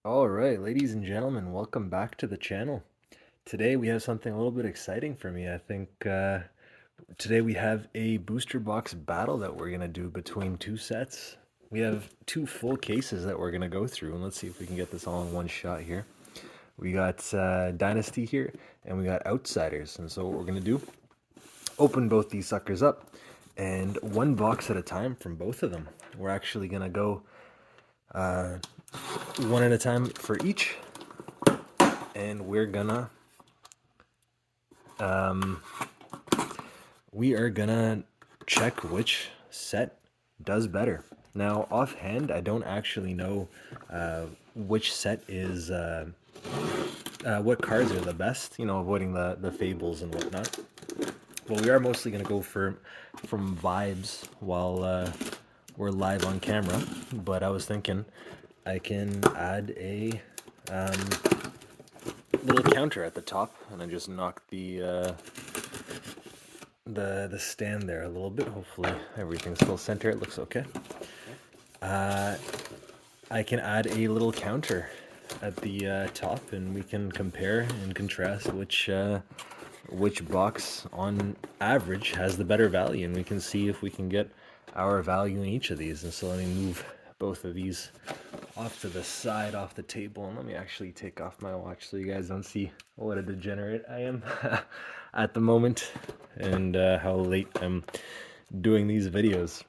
All right, ladies and gentlemen, welcome back to the channel. Today we have something a little bit exciting for me. I think today we have a booster box battle that we're going to do between two sets. We have two full cases that we're going to go through, and let's see if we can get this all in one shot here. We got Dynasty here, and we got Outsiders. And so what we're going to do, open both these suckers up, and one box at a time from both of them. We're actually going to go one at a time for each, and we are gonna check which set does better. Now, offhand, I don't actually know which set is what cards are the best. You know, avoiding the fables and whatnot. But we are mostly gonna go from vibes while we're live on camera. But I was thinking I can add a little counter at the top, and I just knock the stand there a little bit. Hopefully everything's still center. It looks okay. I can add a little counter at the top, and we can compare and contrast which box on average has the better value, and we can see if we can get our value in each of these. And so let me move both of these off to the side, off the table, and let me actually take off my watch so you guys don't see what a degenerate I am at the moment, and how late I'm doing these videos.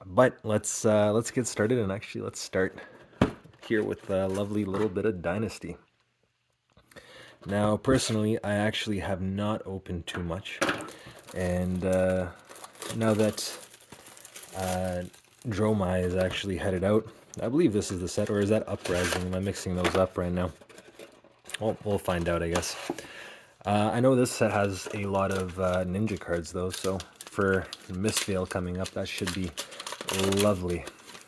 But let's get started, and actually let's start here with a lovely little bit of Dynasty. Now, personally, I actually have not opened too much, and now that Dromai is actually headed out, I believe this is the set, or is that Uprising? Am I mixing those up right now? Well, we'll find out, I guess. I know this set has a lot of ninja cards, though, so for Mistveil coming up, that should be lovely.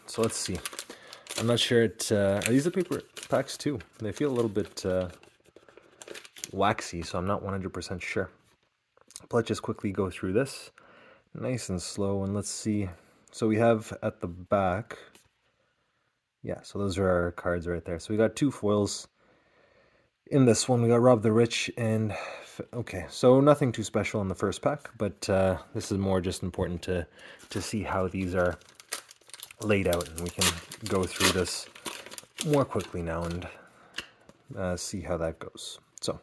So let's see. I'm not sure are these the paper packs too? They feel a little bit waxy, so I'm not 100% sure. But let's just quickly go through this nice and slow, and let's see. So we have at the back, yeah, so those are our cards right there. So we got two foils in this one. We got Rob the Rich and okay, so nothing too special in the first pack, but this is more just important to see how these are laid out, and we can go through this more quickly now and see how that goes. So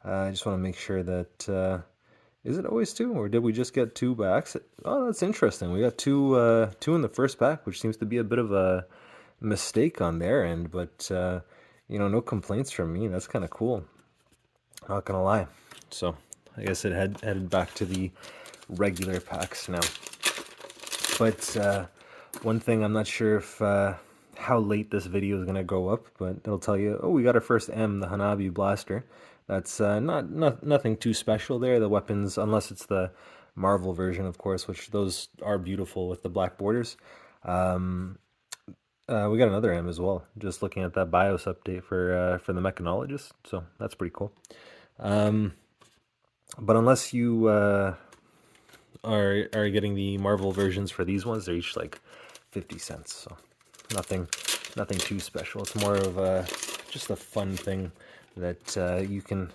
I just want to make sure that is it always two, or did we just get two by accident? Oh, that's interesting. We got two in the first pack, which seems to be a bit of a mistake on their end, but you know, no complaints from me. That's kind of cool. Not gonna lie. So I guess it headed back to the regular packs now. But one thing, I'm not sure if how late this video is gonna go up, but it'll tell you, oh, we got our first M, the Hanabi Blaster. That's nothing too special there. The weapons, unless it's the Marvel version, of course, which those are beautiful with the black borders. We got another M as well. Just looking at that BIOS update for the mechanologist, so that's pretty cool. But unless you are getting the Marvel versions for these ones, they're each like 50 cents. So nothing too special. It's more of just a fun thing that you can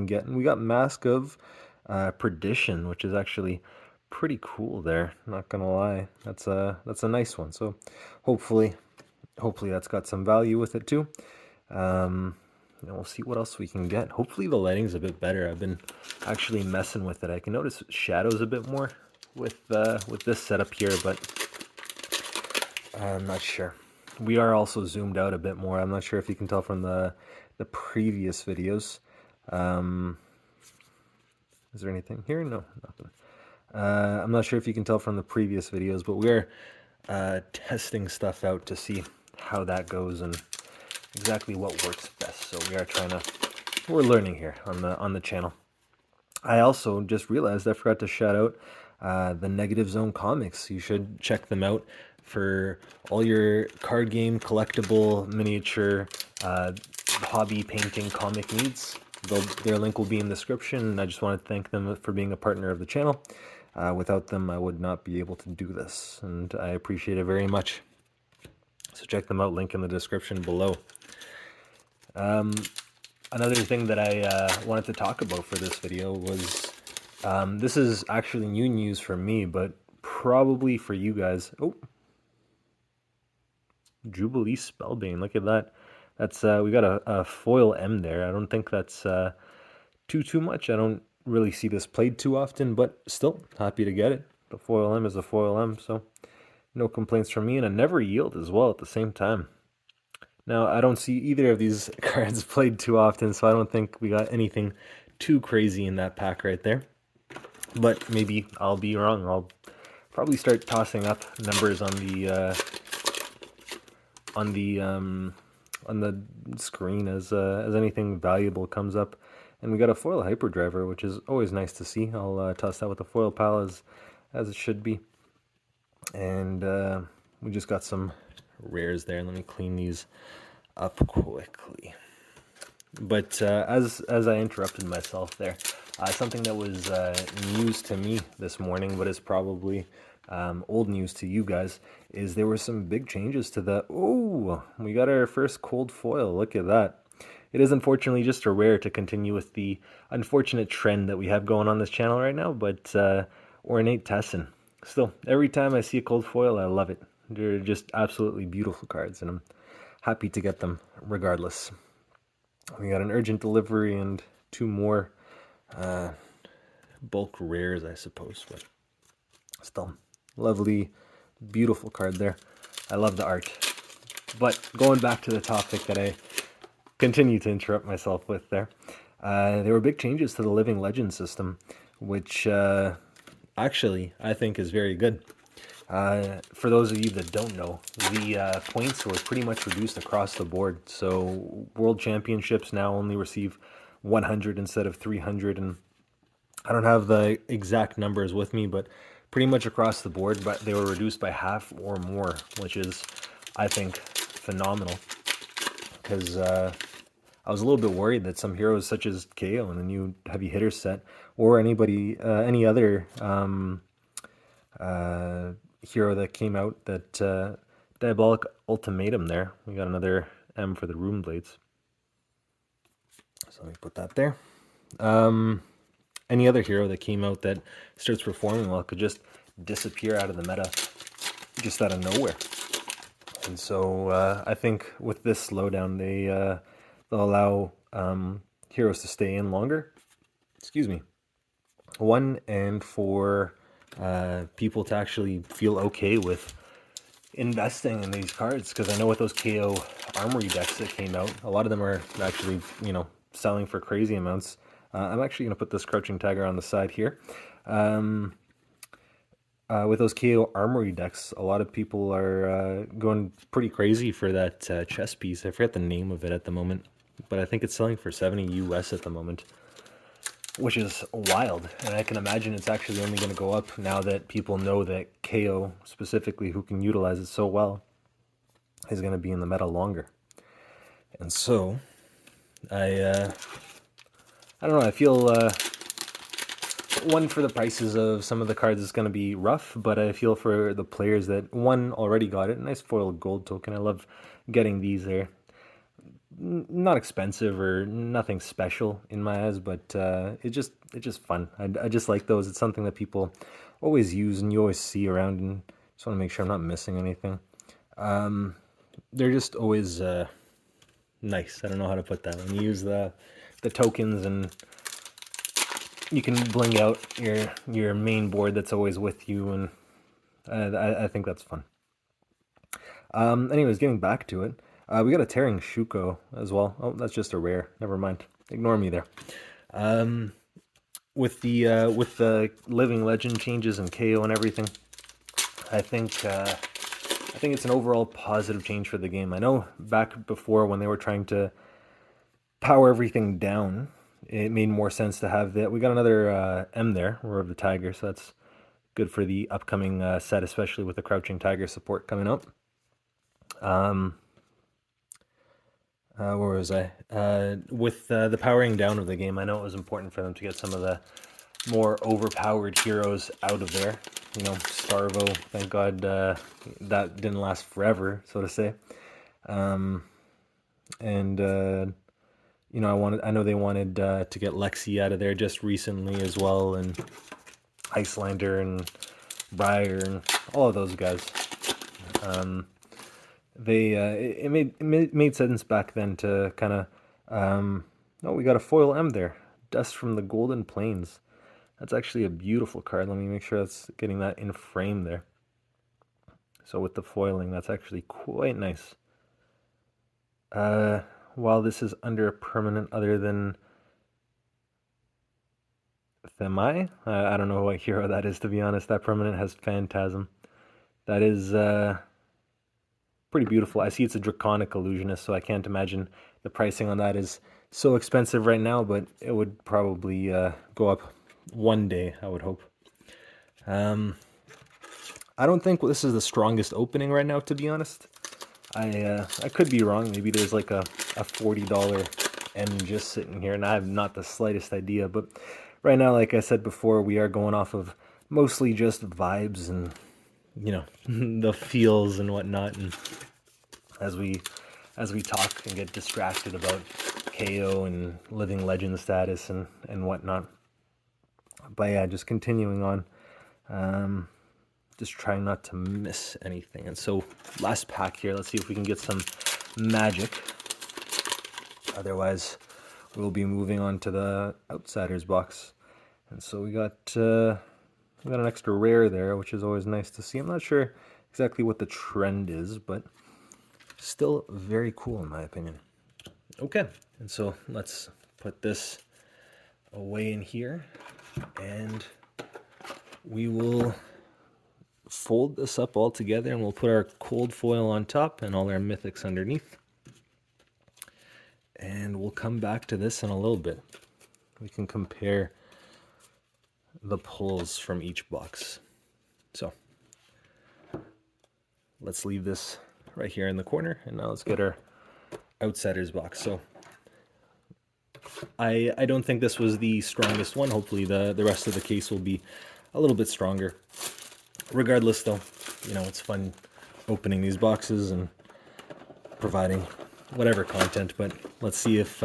get. And we got Mask of Perdition, which is actually pretty cool there, not gonna lie. That's a nice one. So hopefully that's got some value with it too. And we'll see what else we can get. Hopefully the lighting's a bit better. I've been actually messing with it. I can notice shadows a bit more with this setup here, but I'm not sure. We are also zoomed out a bit more. I'm not sure if you can tell from the previous videos. Is there anything here? No, nothing. I'm not sure if you can tell from the previous videos, but we're testing stuff out to see how that goes and exactly what works best. So we're learning here on the channel. I also just realized I forgot to shout out the Negative Zone comics. You should check them out for all your card game, collectible, miniature, hobby painting comic needs. Their link will be in the description, and I just want to thank them for being a partner of the channel. Without them, I would not be able to do this, and I appreciate it very much. So check them out, link in the description below. Another thing that I wanted to talk about for this video was, this is actually new news for me, but probably for you guys. Oh, Jubilee Spellbane, look at that. That's we got a foil M there. I don't think that's too much. I don't really see this played too often, but still happy to get it. The foil M is a foil M, so no complaints from me, and a never yield as well at the same time. Now, I don't see either of these cards played too often, so I don't think we got anything too crazy in that pack right there. But maybe I'll be wrong. I'll probably start tossing up numbers on the screen as anything valuable comes up. And we got a foil hyperdriver, which is always nice to see. I'll toss that with the foil pal as it should be. And we just got some rares there. Let me clean these up quickly. But as I interrupted myself there, something that was news to me this morning, but is probably old news to you guys, is there were some big changes to the... Oh, we got our first cold foil. Look at that. It is unfortunately just a rare to continue with the unfortunate trend that we have going on this channel right now, but Ornate Tessin. Still, every time I see a cold foil, I love it. They're just absolutely beautiful cards, and I'm happy to get them regardless. We got an urgent delivery and two more bulk rares, I suppose, but still, lovely, beautiful card there. I love the art. But going back to the topic that I continue to interrupt myself with there were big changes to the Living Legend system, which actually I think is very good. For those of you that don't know, the points were pretty much reduced across the board. So World Championships now only receive 100 instead of 300, and I don't have the exact numbers with me, but pretty much across the board, but they were reduced by half or more, which is, I think, phenomenal. Because I was a little bit worried that some heroes such as KO in the new heavy hitter set, or any other hero that came out, that Diabolic Ultimatum there. We got another M for the Rune Blades. So let me put that there. Any other hero that came out that starts performing well could just disappear out of the meta, just out of nowhere. And so I think with this slowdown, they'll allow heroes to stay in longer. Excuse me. One, and for people to actually feel okay with investing in these cards, because I know with those KO Armory decks that came out, a lot of them are actually, selling for crazy amounts. I'm actually going to put this Crouching Tiger on the side here. With those KO Armory decks, a lot of people are going pretty crazy for that chess piece. I forget the name of it at the moment, but I think it's selling for 70 US at the moment, which is wild. And I can imagine it's actually only going to go up now that people know that KO, specifically, who can utilize it so well, is going to be in the meta longer. And so, I don't know, I feel... one, for the prices of some of the cards is going to be rough, but I feel for the players that, one, already got it. Nice foil gold token. I love getting these there. Not expensive or nothing special in my eyes, but it's just fun. I just like those. It's something that people always use and you always see around, and just want to make sure I'm not missing anything. They're just always nice. I don't know how to put that. When you use the tokens, and you can bling out your main board that's always with you, and I think that's fun. Anyways, getting back to it, we got a Tearing Shuko as well. Oh, that's just a rare. Never mind. Ignore me there. With the Living Legend changes and KO and everything, I think it's an overall positive change for the game. I know back before, when they were trying to power everything down, it made more sense to have that. We got another M there, Roar of the Tiger, so that's good for the upcoming set, especially with the Crouching Tiger support coming up. Where was I? With the powering down of the game, I know it was important for them to get some of the more overpowered heroes out of there. you know, Starvo. Thank God that didn't last forever, so to say. And you know, I know they wanted to get Lexi out of there just recently as well, and Icelander and Briar and all of those guys. It made sense back then to kind of oh, we got a foil M there, Dust from the Golden Plains. That's actually a beautiful card. Let me make sure that's getting that in frame there. So with the foiling, that's actually quite nice. While this is under a permanent other than Themai, I don't know what hero that is, to be honest. That permanent has Phantasm. That is pretty beautiful. I see it's a Draconic Illusionist, so I can't imagine the pricing on that is so expensive right now, but it would probably go up one day, I would hope. I don't think this is the strongest opening right now, to be honest. I could be wrong. Maybe there's like a $40 M just sitting here, and I have not the slightest idea. But right now, like I said before, we are going off of mostly just vibes and, you know, the feels and whatnot. And as we talk and get distracted about KO and Living Legend status and whatnot. But yeah, just continuing on. Just trying not to miss anything. And so last pack here, let's see if we can get some magic. Otherwise, we'll be moving on to the Outsiders box. And so we got an extra rare there, which is always nice to see. I'm not sure exactly what the trend is, but still very cool in my opinion. Okay, and so let's put this away in here, and we will fold this up all together, and we'll put our cold foil on top and all our mythics underneath. And we'll come back to this in a little bit. We can compare the pulls from each box. So let's leave this right here in the corner, and now let's get our Outsiders box. So I don't think this was the strongest one. Hopefully the rest of the case will be a little bit stronger. Regardless, though, you know, it's fun opening these boxes and providing whatever content, but let's see if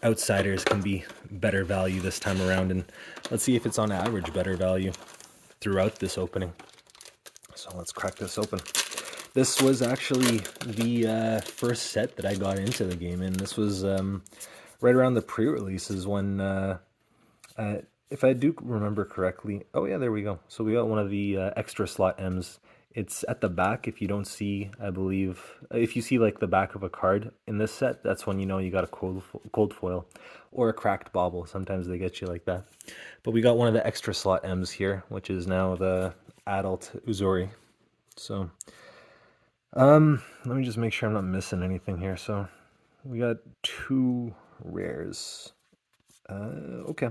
Outsiders can be better value this time around, and let's see if it's on average better value throughout this opening. So let's crack this open. This was actually the first set that I got into the game in. This was right around the pre-releases when if I do remember correctly, oh yeah, there we go. So we got one of the extra slot M's. It's at the back. If you don't see, I believe, if you see like the back of a card in this set, that's when you know you got a cold foil or a cracked bauble. Sometimes they get you like that. But we got one of the extra slot M's here, which is now the adult Uzuri. So let me just make sure I'm not missing anything here. So we got 2 rares. Okay.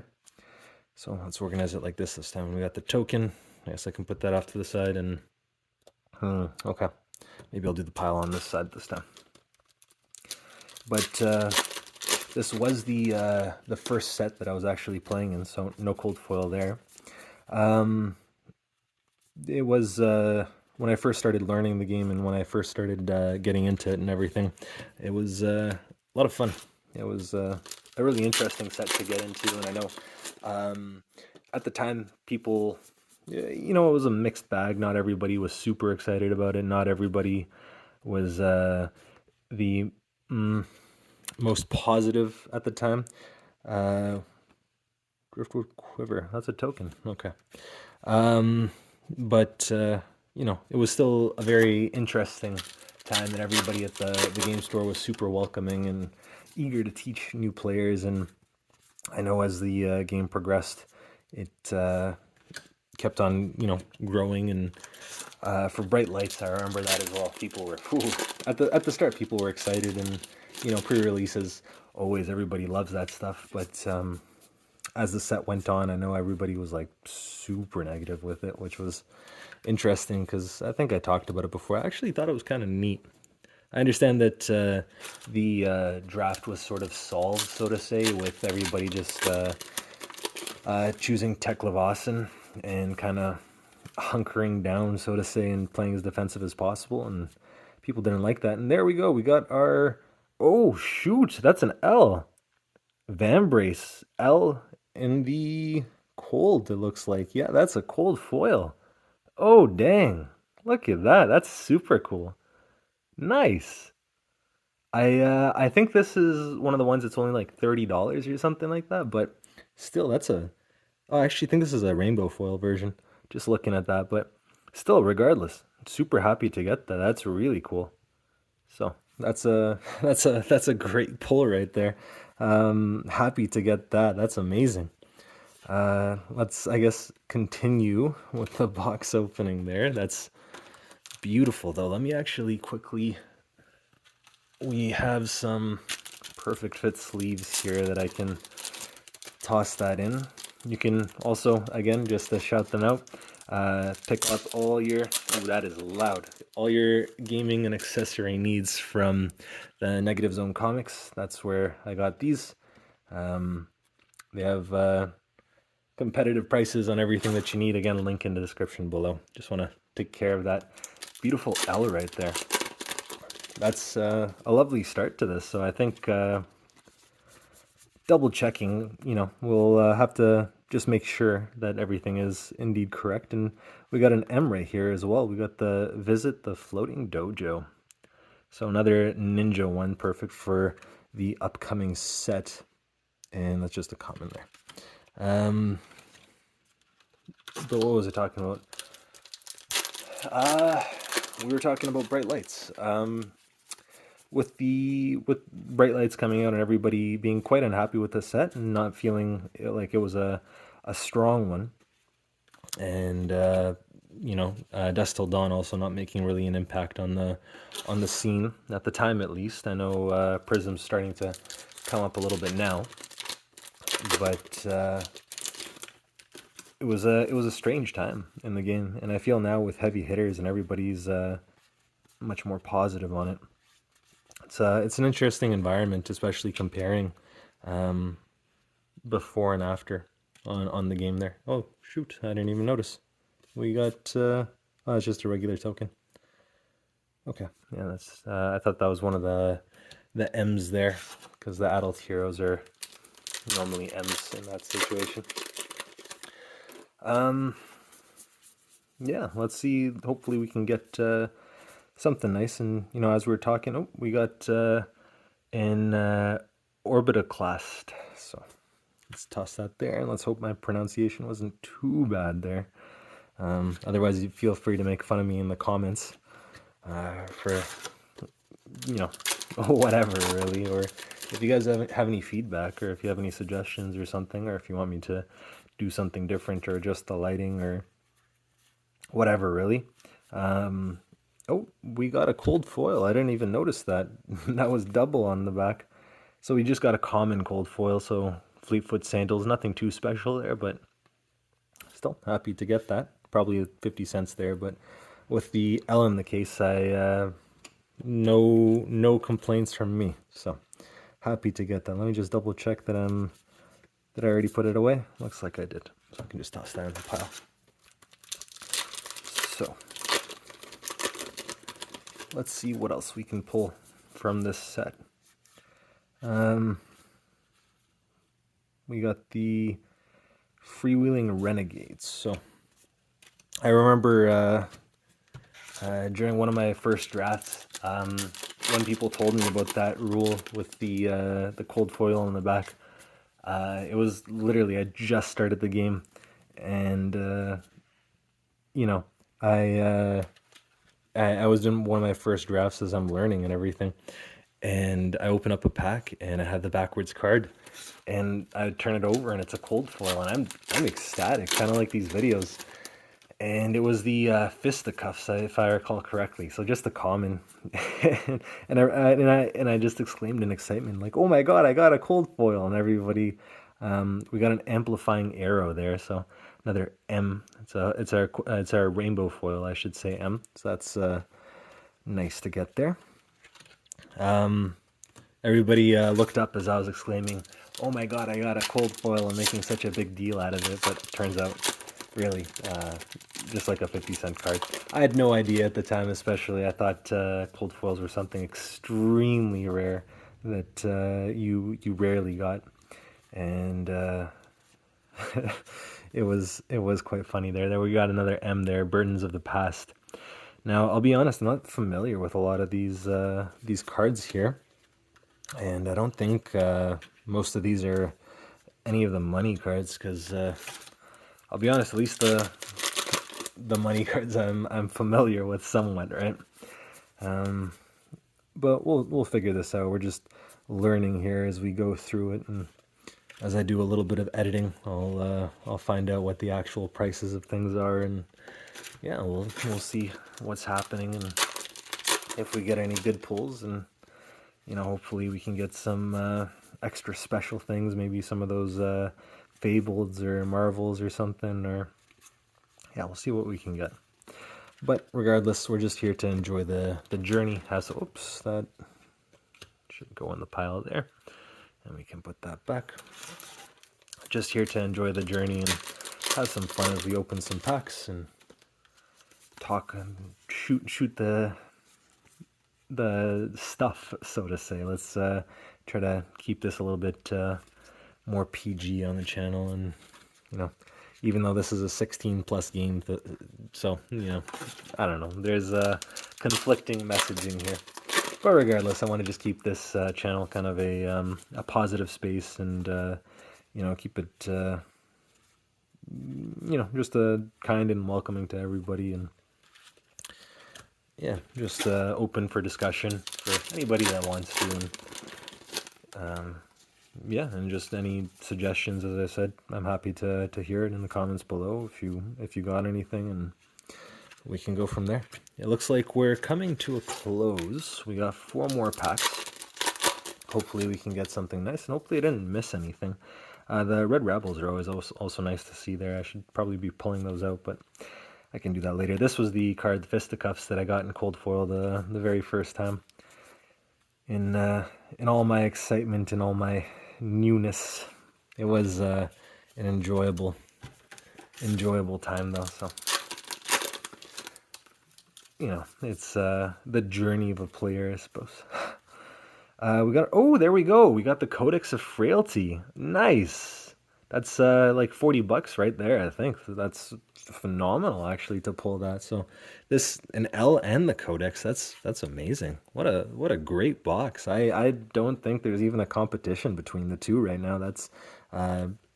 So let's organize it like this time. We got the token. I guess I can put that off to the side, and okay. Maybe I'll do the pile on this side this time. But this was the first set that I was actually playing in, so no cold foil there. It was when I first started learning the game and when I first started getting into it and everything. It was a lot of fun. It was a really interesting set to get into, and I know at the time people, you know, it was a mixed bag. Not everybody was super excited about it. Not everybody was the most positive at the time. Driftwood Quiver, that's a token. Okay. But you know, it was still a very interesting time, and everybody at the game store was super welcoming and eager to teach new players. And I know as the game progressed, it kept on, you know, growing. And for Bright Lights, I remember that as well. People were at the start. People were excited, and you know, pre-releases always everybody loves that stuff. But as the set went on, I know everybody was like super negative with it, which was interesting because I think I talked about it before. I actually thought it was kind of neat. I understand that the draft was sort of solved, so to say, with everybody just choosing Teklevasan and kind of hunkering down, so to say, and playing as defensive as possible, and people didn't like that. And there we go. We got our... Oh, shoot. That's an L. Vambrace. L in the cold, it looks like. Yeah, that's a cold foil. Oh, dang. Look at that. That's super cool. Nice. I think this is one of the ones that's only like $30 or something like that, but still, that's a... Oh, I actually think this is a rainbow foil version. Just looking at that, but still, regardless, super happy to get that. That's really cool. So that's a that's a great pull right there. Happy to get that. That's amazing. Let's, I guess, continue with the box opening there. That's beautiful, though. Let me actually quickly... We have some perfect fit sleeves here that I can toss that in. You can also, again, just to shout them out, pick up all your... Oh, that is loud. All your gaming and accessory needs from the Negative Zone Comics. That's where I got these. They have competitive prices on everything that you need. Again, link in the description below. Just want to take care of that beautiful L right there. That's a lovely start to this. So I think double checking, we'll have to just make sure that everything is indeed correct. And we got an M right here as well. We got the Visit the Floating Dojo. So another ninja one, perfect for the upcoming set. And that's just a comment there. But what was I talking about? We were talking about bright lights. With bright lights coming out and everybody being quite unhappy with the set and not feeling like it was a strong one, and Dusk Till Dawn also not making really an impact on the scene at the time, at least. I know Prism's starting to come up a little bit now, but it was a strange time in the game, and I feel now with heavy hitters and everybody's much more positive on it. It's an interesting environment, especially comparing before and after on the game there. Oh, shoot, I didn't even notice. We got, oh, it's just a regular token. Okay, yeah, that's, I thought that was one of the M's there, because the adult heroes are normally M's in that situation. Yeah, let's see, hopefully we can get something nice. And as we were talking, oh, we got an Orbitoclast, so let's toss that there, and let's hope my pronunciation wasn't too bad there. Otherwise, you feel free to make fun of me in the comments for whatever, really. Or if you guys have any feedback, or if you have any suggestions or something, or if you want me to do something different or adjust the lighting or whatever, really. Oh, we got a cold foil. I didn't even notice that. That was double on the back. So we just got a common cold foil, so Fleetfoot Sandals, nothing too special there, but still happy to get that. Probably 50 cents there, but with the L in the case, no complaints from me. So happy to get that. Let me just double check that I already put it away. Looks like I did. So I can just toss that in the pile. So let's see what else we can pull from this set. We got the Freewheeling Renegades. So I remember during one of my first drafts, when people told me about that rule with the cold foil on the back, it was literally, I just started the game, and I was in one of my first drafts as I'm learning and everything, and I open up a pack and I had the backwards card, and I turn it over and it's a cold foil, and I'm ecstatic, kind of like these videos. And it was the fisticuffs, if I recall correctly. So just the common, and I just exclaimed in excitement, like, "Oh my God, I got a cold foil!" And everybody, we got an amplifying arrow there. So another M. It's our rainbow foil, I should say, M. So that's nice to get there. Everybody looked up as I was exclaiming, "Oh my God, I got a cold foil," and making such a big deal out of it. But it turns out really, just like a 50-cent card. I had no idea at the time, especially. I thought cold foils were something extremely rare that you rarely got, and it was quite funny there. There we got another M there, Burdens of the Past. Now, I'll be honest, I'm not familiar with a lot of these cards here, and I don't think most of these are any of the money cards, because I'll be honest, at least the money cards I'm familiar with somewhat, right? But we'll figure this out. We're just learning here as we go through it, and as I do a little bit of editing, I'll find out what the actual prices of things are, and yeah, we'll see what's happening, and if we get any good pulls, and hopefully we can get some extra special things, maybe some of those Fableds or Marvels or something, or yeah, we'll see what we can get. But regardless, we're just here to enjoy the journey. Oops, that should go in the pile there, and we can put that back. Just here to enjoy the journey and have some fun as we open some packs and talk and shoot the stuff, so to say. Let's try to keep this a little bit more PG on the channel, and even though this is a 16+ game, so I don't know, there's a conflicting messaging here, but regardless, I want to just keep this channel kind of a positive space, and keep it just kind and welcoming to everybody, and yeah, just open for discussion for anybody that wants to, and yeah, and just any suggestions, as I said, I'm happy to hear it in the comments below if you got anything, and we can go from there. It looks like we're coming to a close. We got 4 more packs. Hopefully we can get something nice, and hopefully I didn't miss anything. The Red Rebels are always also nice to see there. I should probably be pulling those out, but I can do that later. This was the card, the Fisticuffs, that I got in cold foil the very first time. In all my excitement and all my newness, it was an enjoyable time, though. So it's the journey of a player, I suppose. We got, oh, there we go. We got the Codex of Frailty. Nice. That's like $40 right there, I think. That's phenomenal, actually, to pull that. So this, an L and the Codex, that's amazing. What a great box. I don't think there's even a competition between the two right now. That's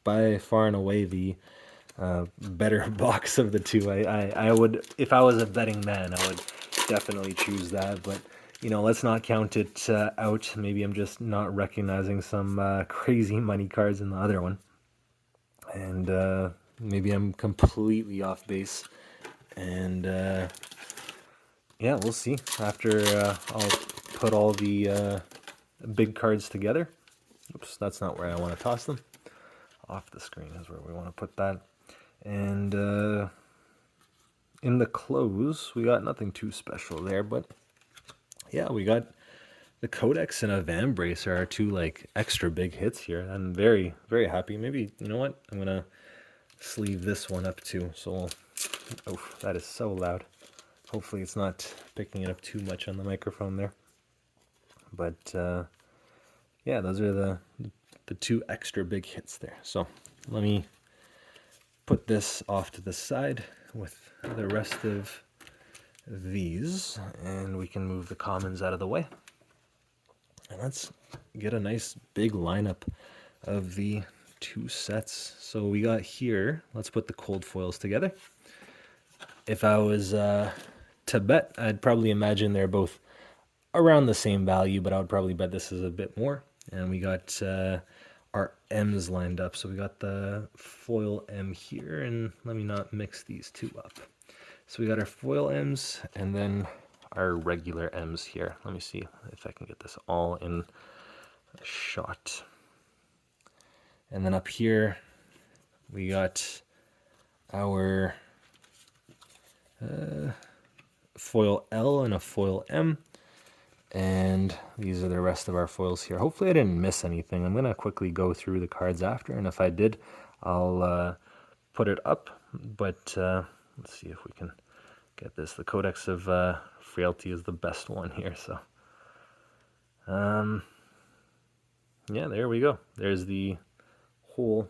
by far and away the better box of the two. I would, if I was a betting man, I would definitely choose that, but let's not count it out. Maybe I'm just not recognizing some crazy money cards in the other one, and maybe I'm completely off base, and yeah, we'll see after I'll put all the big cards together. Oops, that's not where I want to toss them. Off the screen is where we want to put that. And in the close, we got nothing too special there, but yeah, we got the Codex and a Vambrace are our two like extra big hits here. I'm very, very happy. Maybe, you know what? I'm gonna sleeve this one up too. So, oh, that is so loud. Hopefully it's not picking it up too much on the microphone there. But yeah, those are the two extra big hits there. So let me put this off to the side with the rest of these, and we can move the commons out of the way, and let's get a nice big lineup of the two sets. So we got here, let's put the cold foils together. If I was to bet, I'd probably imagine they're both around the same value, but I would probably bet this is a bit more. And we got our M's lined up. So we got the foil M here, and let me not mix these two up. So we got our foil M's and then our regular M's here. Let me see if I can get this all in a shot. And then up here, we got our foil L and a foil M. And these are the rest of our foils here. Hopefully I didn't miss anything. I'm going to quickly go through the cards after, and if I did, I'll put it up but let's see if we can get this. The Codex of Frailty is the best one here, so yeah, there we go. There's the whole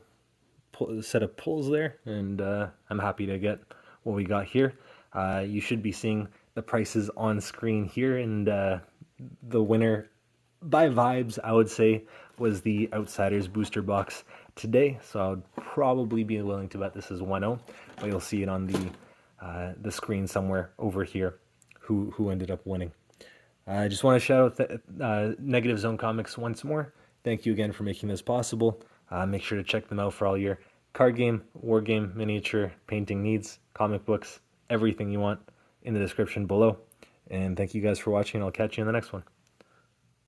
set of pulls there, and I'm happy to get what we got here. You should be seeing the prices on screen here, and the winner by vibes, I would say, was the Outsiders booster box today, so I would probably be willing to bet this is 1-0, but you'll see it on the screen somewhere over here who ended up winning. I just want to shout out Negative Zone Comics once more. Thank you again for making this possible. Make sure to check them out for all your card game, war game, miniature, painting needs, comic books, everything you want in the description below. And thank you guys for watching. I'll catch you in the next one.